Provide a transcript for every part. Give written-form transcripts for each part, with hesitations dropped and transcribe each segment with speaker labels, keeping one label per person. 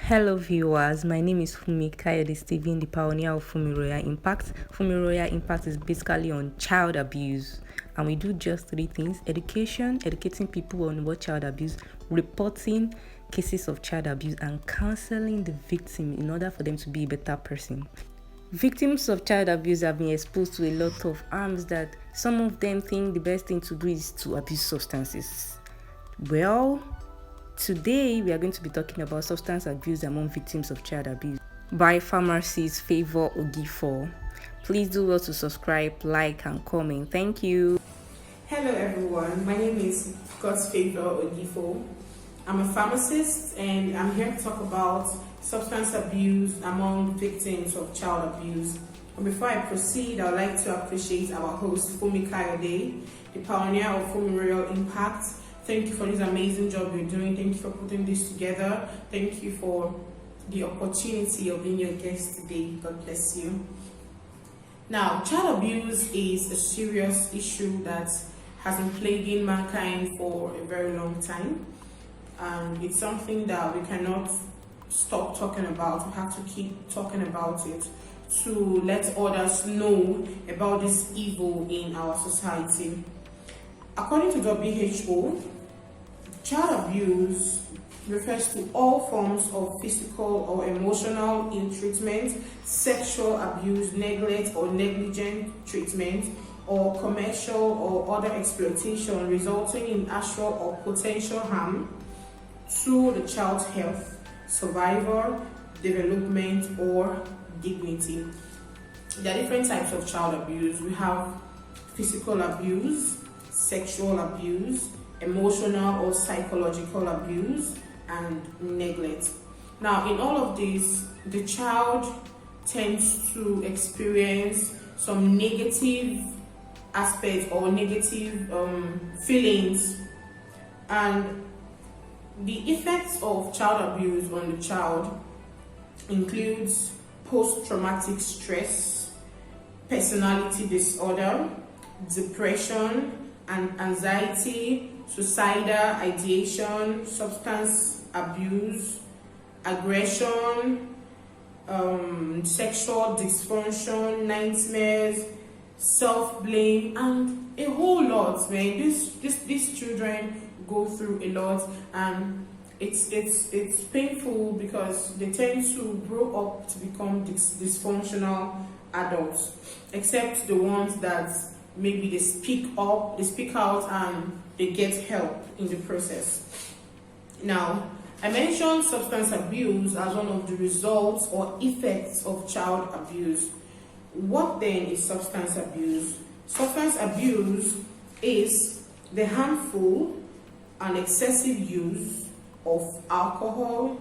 Speaker 1: Hello viewers, my name is Fumi Kayode Steven, the pioneer of Fumi Royal Impact. Fumi Royal Impact is basically on child abuse, and we do just three things: education, educating people on what child abuse, reporting cases of child abuse, and counseling the victim in order for them to be a better person. Victims of child abuse have been exposed to a lot of harms that some of them think the best thing to do is to abuse substances. Well, today we are going to be talking about substance abuse among victims of child abuse by pharmacist Favor Ogifo. Please do well to subscribe, like, and comment. Thank you.
Speaker 2: Hello everyone, my name is God's Favor Ogifo. I'm a pharmacist and I'm here to talk about substance abuse among victims of child abuse. And before I proceed, I would like to appreciate our host Fumi Kayode, the pioneer of Fumi Royal Impact. Thank you for this amazing job you're doing. Thank you for putting this together. Thank you for the opportunity of being your guest today. God bless you. Now, child abuse is a serious issue that has been plaguing mankind for a very long time. And it's something that we cannot stop talking about. We have to keep talking about it to let others know about this evil in our society. According to WHO, child abuse refers to all forms of physical or emotional ill-treatment, sexual abuse, neglect or negligent treatment, or commercial or other exploitation resulting in actual or potential harm to the child's health, survival, development, or dignity. There are different types of child abuse. We have physical abuse, sexual abuse, emotional or psychological abuse, and neglect. Now, in all of this, the child tends to experience some negative aspects or negative feelings, and the effects of child abuse on the child includes post-traumatic stress, personality disorder, depression and anxiety, suicidal ideation, substance abuse, aggression, sexual dysfunction, nightmares, self-blame, and a whole lot, man. These children go through a lot, and it's painful because they tend to grow up to become dysfunctional adults, except the ones that maybe they speak up, they speak out, and they get help in the process. Now, I mentioned substance abuse as one of the results or effects of child abuse. What then is substance abuse? Substance abuse is the harmful and excessive use of alcohol,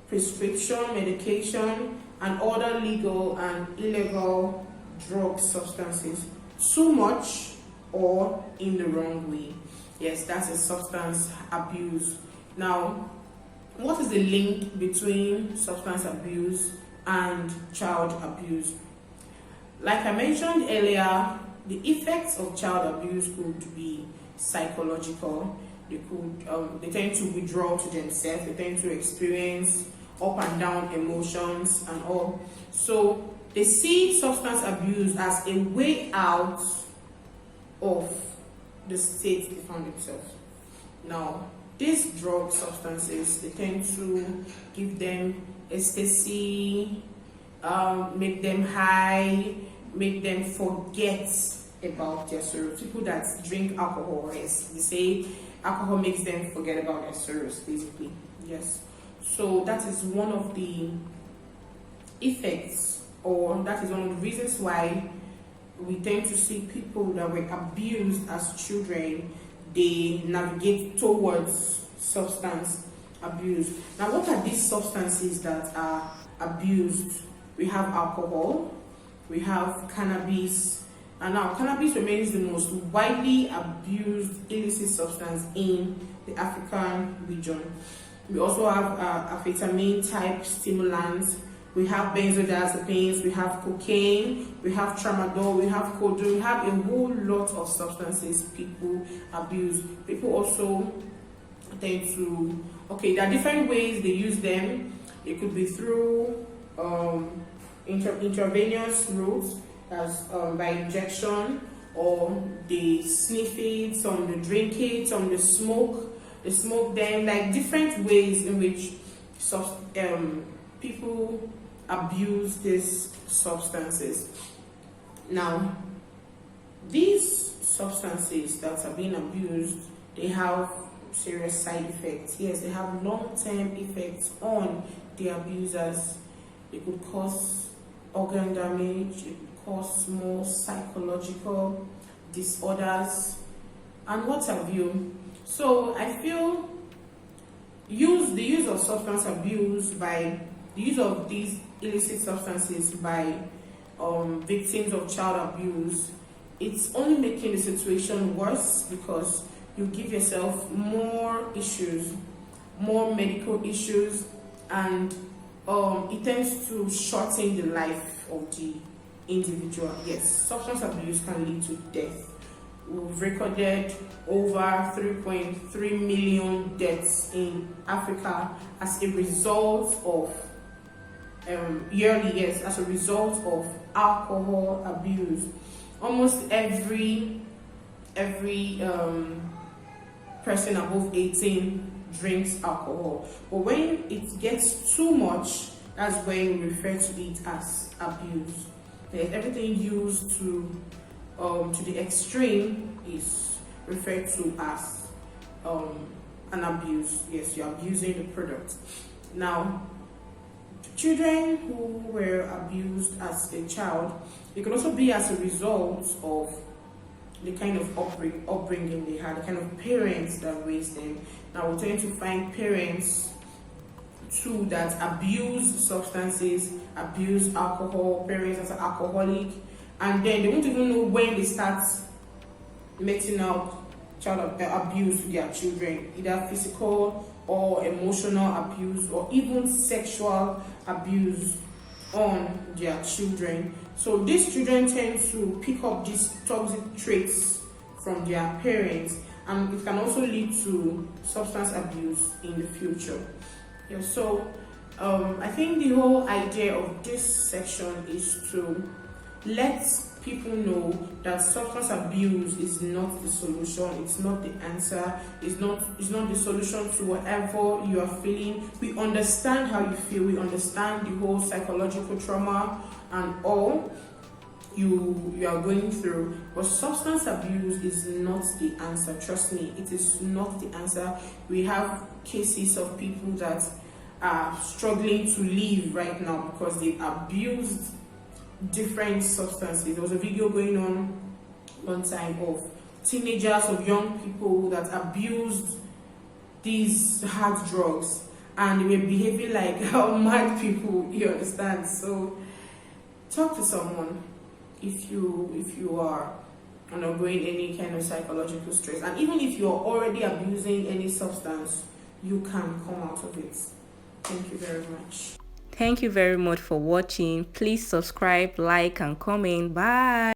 Speaker 2: prescription medication, and other legal and illegal drug substances, too much or in the wrong way. Yes, that's a substance abuse. Now, what is the link between substance abuse and child abuse? Like I mentioned earlier, the effects of child abuse could be psychological. They tend to withdraw to themselves. They tend to experience up and down emotions and all. So they see substance abuse as a way out of the state they found themselves. Now, these drug substances, they tend to give them ecstasy, make them high, make them forget about their sorrows. People that drink alcohol, yes, they say alcohol makes them forget about their sorrows, basically. Yes. So that is one of the effects, or that is one of the reasons why we tend to see people that were abused as children, they navigate towards substance abuse. Now, what are these substances that are abused? We have alcohol, we have cannabis, and now cannabis remains the most widely abused illicit substance in the African region. We also have amphetamine type stimulants. We have benzodiazepines, we have cocaine, we have tramadol, we have codeine, we have a whole lot of substances people abuse. People also tend to, there are different ways they use them. It could be through intravenous routes, as by injection, or they sniff it, some they drink it, some they smoke them, like different ways in which people abuse these substances. Now, these substances that are being abused, they have serious side effects. Yes, they have long-term effects on the abusers. It could cause organ damage, it could cause more psychological disorders, and what have you. So I feel the use of substance abuse by the use of these illicit substances by victims of child abuse, it's only making the situation worse, because you give yourself more issues, more medical issues, and it tends to shorten the life of the individual. Yes, substance abuse can lead to death. We've recorded over 3.3 million deaths in Africa as a result of yearly, yes, as a result of alcohol abuse. Almost every person above 18 drinks alcohol, but when it gets too much, that's when we refer to it as abuse. Everything used to the extreme is referred to as an abuse. Yes, you're abusing the product. Now, children who were abused as a child, it could also be as a result of the kind of upbringing they had, the kind of parents that raised them. Now, we tend to find parents too that abuse substances, abuse alcohol, parents that are alcoholic, and then they won't even know when they start letting out child abuse to their children, either physical or emotional abuse, or even sexual abuse on their children. So these children tend to pick up these toxic traits from their parents, and it can also lead to substance abuse in the future. Yeah, so I think the whole idea of this section is to let people know that substance abuse is not the solution, it's not the answer, it's not the solution to whatever you are feeling. We understand how you feel, we understand the whole psychological trauma and all you are going through, but substance abuse is not the answer. Trust me, it is not the answer. We have cases of people that are struggling to live right now because they've abused different substances. There was a video going on one time of teenagers, of young people that abused these hard drugs, and they were behaving like how mad people, you understand. So talk to someone if you are undergoing any kind of psychological stress, and even if you're already abusing any substance, you can come out of it. Thank you very much.
Speaker 1: Thank you very much for watching. Please subscribe, like, and comment. Bye.